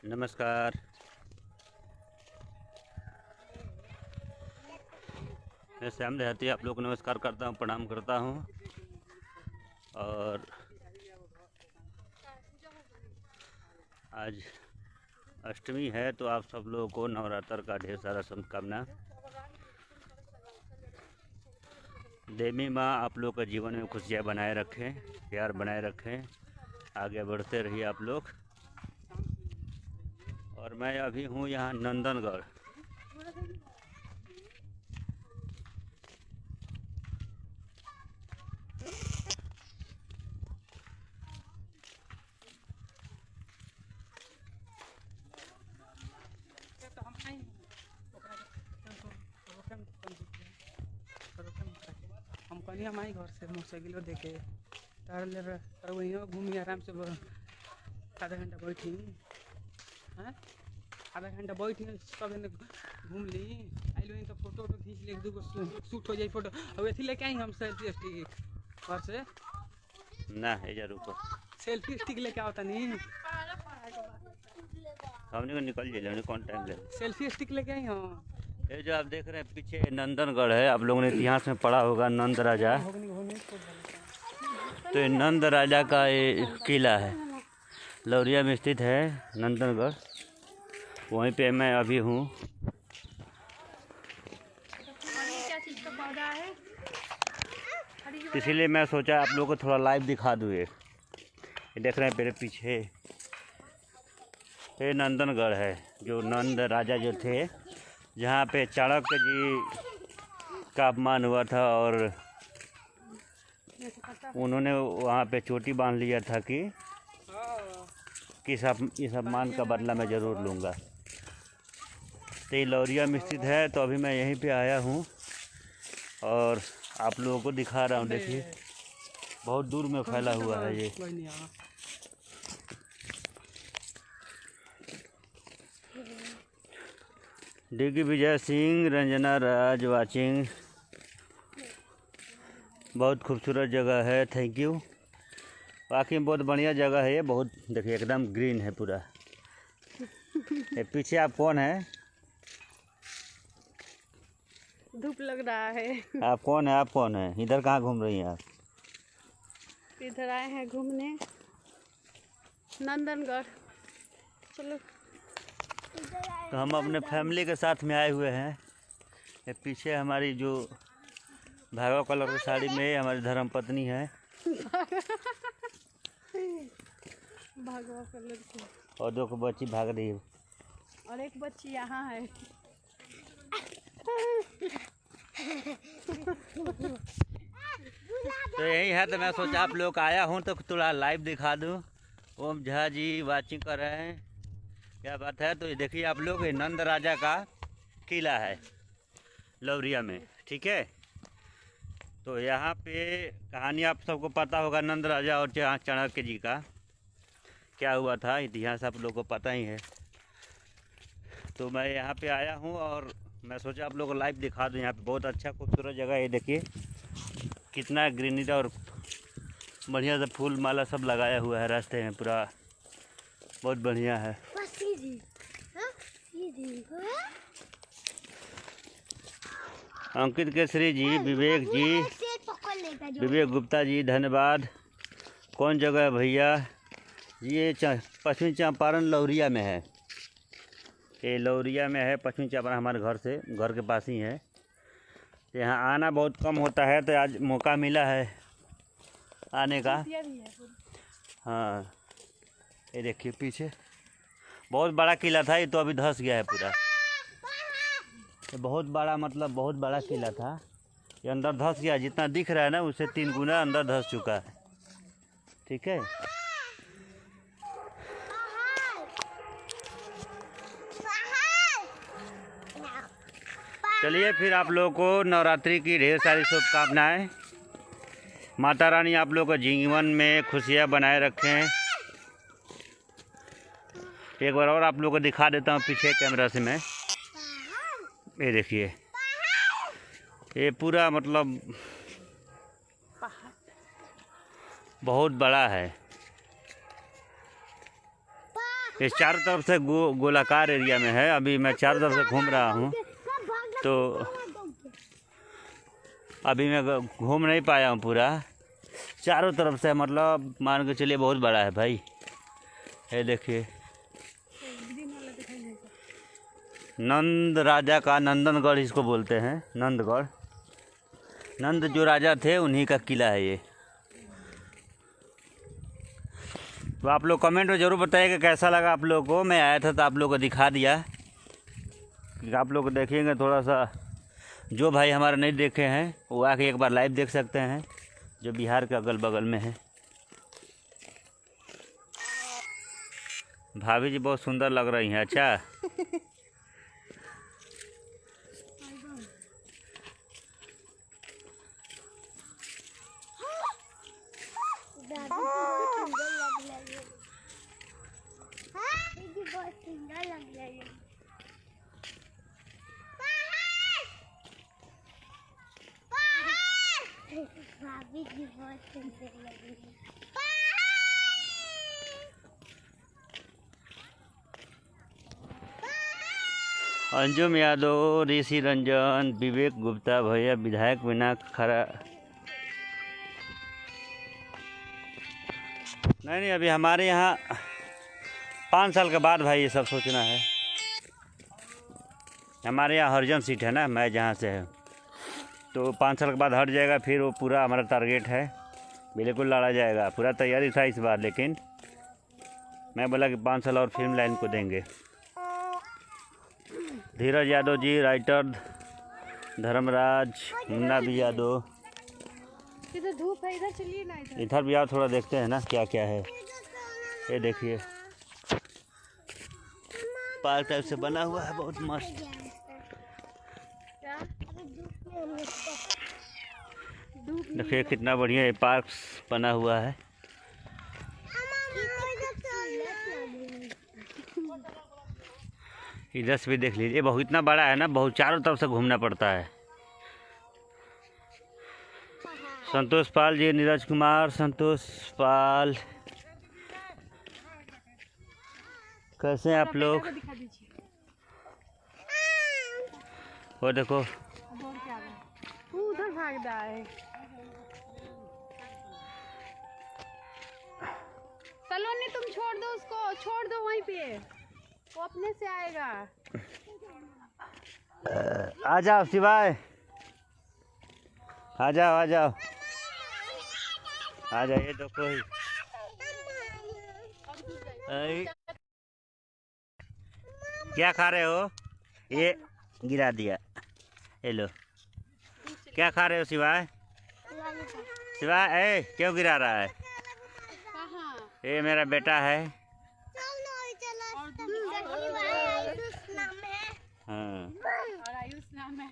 नमस्कार। मैं श्याम देहाती आप लोग को नमस्कार करता हूँ, प्रणाम करता हूँ। और आज अष्टमी है तो आप सब लोगों को नवरात्र का ढेर सारा शुभकामना। देवी माँ आप लोग का जीवन में खुशियाँ बनाए रखें, प्यार बनाए रखें, आगे बढ़ते रहिए आप लोग। और मैं अभी हूँ यहाँ नंदनगढ़। हम कहीं हमारे घर से मोटरसाइकिल देखे तार वहीं घूमी आराम से आधा घंटा बैठी हैं, आधा घंटा बैठी सब घूम ली आई लो तो फोटो खींच ली, दूगो शूट हो जाए फोटो। अब एथी लेके आई हम सेल्फी स्टिक घर से ना है रुको, सेल्फी स्टिक लेके आओ तनी हमने को निकल जाए कौन टाइम ले। सेल्फी स्टिक लेके आई हम। ये जो आप देख रहे हैं पीछे नंदनगढ़ है, आप लोगों ने इतिहास में पढ़ा होगा नंद राजा। तो ये नंद राजा का ये किला है, लौरिया में स्थित है नंदनगढ़। वहीं पे मैं अभी हूँ। इसीलिए मैं सोचा आप लोगों को थोड़ा लाइव दिखा दूँ। ये देख रहे हैं मेरे पीछे ये नंदनगढ़ है, जो नंद राजा जो थे, जहाँ पे चाणक्य जी का अपमान हुआ था और उन्होंने वहाँ पे चोटी बांध लिया था कि इस अपमान का बदला मैं ज़रूर लूँगा। तो ये लौरिया में स्थित है, तो अभी मैं यहीं पे आया हूँ और आप लोगों को दिखा रहा हूँ। देखिए बहुत दूर में फैला हुआ है ये। दिग्विजय सिंह, रंजना राज वाचिंग। बहुत खूबसूरत जगह है, थैंक यू। वाकई में बहुत बढ़िया जगह है ये। बहुत देखिए एकदम ग्रीन है पूरा। ये पीछे आप कौन है? धूप लग रहा है। आप कौन है? आप कौन है? इधर कहाँ घूम रही हैं आप? इधर आए हैं घूमने नंदनगढ़। चलो तो हम अपने फैमिली के साथ में आए हुए हैं। ये पीछे हमारी जो भागवा कलर की साड़ी में हमारी धर्मपत्नी है भागवा कलर की, और दो बच्ची भाग रही है और एक बच्ची यहाँ है। तो यही है, तो मैं सोचा आप लोग आया हूँ तो थोड़ा लाइव दिखा दूँ। ओम झा जी वाचिंग कर रहे हैं, क्या बात है। तो ये देखिए आप लोग, ये नंद राजा का किला है लौरिया में, ठीक है। तो यहाँ पे कहानी आप सबको पता होगा, नंद राजा और चाणक्य जी का क्या हुआ था, इतिहास आप लोगों को पता ही है। तो मैं यहाँ पे आया हूँ और मैं सोचा आप लोगों को लाइव दिखा दूँ। यहाँ पे बहुत अच्छा खूबसूरत जगह है। ये देखिए कितना ग्रीनरी और बढ़िया से फूल माला सब लगाया हुआ है रास्ते में, पूरा बहुत बढ़िया है। अंकित केसरी जी, विवेक जी, विवेक गुप्ता जी, धन्यवाद। कौन जगह है भैया? ये पश्चिमी चंपारण लौरिया में है। ये लौरिया में है, पश्चिमी चंपारण हमारे घर के पास ही है। यहाँ आना बहुत कम होता है, तो आज मौका मिला है आने का। हाँ ये देखिए पीछे बहुत बड़ा किला था, ये तो अभी धंस गया है पूरा। ये बहुत बड़ा, मतलब बहुत बड़ा किला था, ये अंदर धंस गया। जितना दिख रहा है ना उससे 3 गुना अंदर धंस चुका है, ठीक है। चलिए फिर आप लोगों को नवरात्रि की ढेर सारी शुभकामनाएं। माता रानी आप लोगों को जीवन में खुशियां बनाए रखें। एक बार और आप लोगों को दिखा देता हूँ पीछे कैमरा से मैं। ये देखिए ये पूरा मतलब बहुत बड़ा है। ये चारों तरफ से गोलाकार एरिया में है। अभी मैं चारों तरफ से घूम रहा हूँ, तो अभी मैं घूम नहीं पाया हूँ पूरा चारों तरफ से। मतलब मान के चलिए बहुत बड़ा है भाई। ये देखिए नंद राजा का नंदनगढ़ इसको बोलते हैं, नंदगढ़। नंद जो राजा थे उन्हीं का किला है ये। तो आप लोग कमेंट में ज़रूर बताइएगा कैसा लगा आप लोगों को। मैं आया था तो आप लोगों को दिखा दिया कि आप लोग देखेंगे थोड़ा सा। जो भाई हमारे नहीं देखे हैं वो आके एक बार लाइव देख सकते हैं, जो बिहार के अगल बगल में है। भाभी जी बहुत सुंदर लग रही हैं। अच्छा भाभी जी बहुत सुंदर लग रही है। अंजुम यादव, ऋषि रंजन, विवेक गुप्ता भैया, विधायक बिना खरा। नहीं, अभी हमारे यहाँ 5 साल के बाद भाई ये सब सोचना है। हमारे यहाँ हरिजन सीट है ना, मैं जहाँ से है, तो 5 साल के बाद हट जाएगा। फिर वो पूरा हमारा टारगेट है, बिल्कुल लड़ा जाएगा। पूरा तैयारी था इस बार, लेकिन मैं बोला कि 5 साल और फिल्म लाइन को देंगे। धीरज यादव जी, राइटर धर्मराज, मुन्ना भी यादव। इधर धूप है, इधर चलिए ना। इधर भी आप थोड़ा देखते हैं ना क्या क्या है। ये देखिए पार्क टाइप से बना हुआ है, बहुत मस्त। देखिए कितना बढ़िया ये पार्क बना हुआ है। इधर से भी देख लीजिए, बहुत इतना बड़ा है ना, बहुत चारों तरफ से घूमना पड़ता है। संतोष पाल जी, नीरज कुमार, संतोष पाल, कैसे हैं आप लोग? वो देखो उधर भाग रहा है। सलोनी तुम छोड़ दो उसको, छोड़ दो वहीं पे, वो अपने से आएगा। आ जाओ शिवाय, आ जाओ आ जाओ आ जाइए। तो कोई क्या खा रहे हो? ये गिरा दिया। हेलो, क्या खा रहे हो शिवाय? शिवाय ए क्यों गिरा रहा है? ये मेरा बेटा है। हाँ, और आयुष नाम है।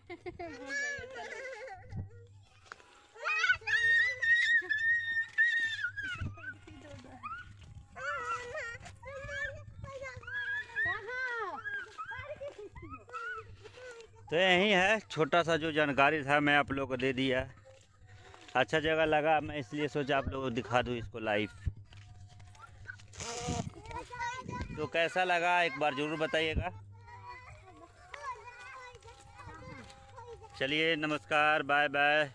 तो यही है छोटा सा जो जानकारी था, मैं आप लोगों को दे दिया। अच्छा जगह लगा, मैं इसलिए सोचा आप लोगों को दिखा दूँ इसको लाइव। तो कैसा लगा एक बार ज़रूर बताइएगा। चलिए नमस्कार, बाय बाय।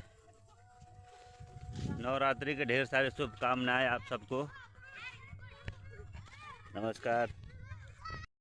नवरात्रि के ढेर सारे शुभकामनाएं आप सबको। नमस्कार।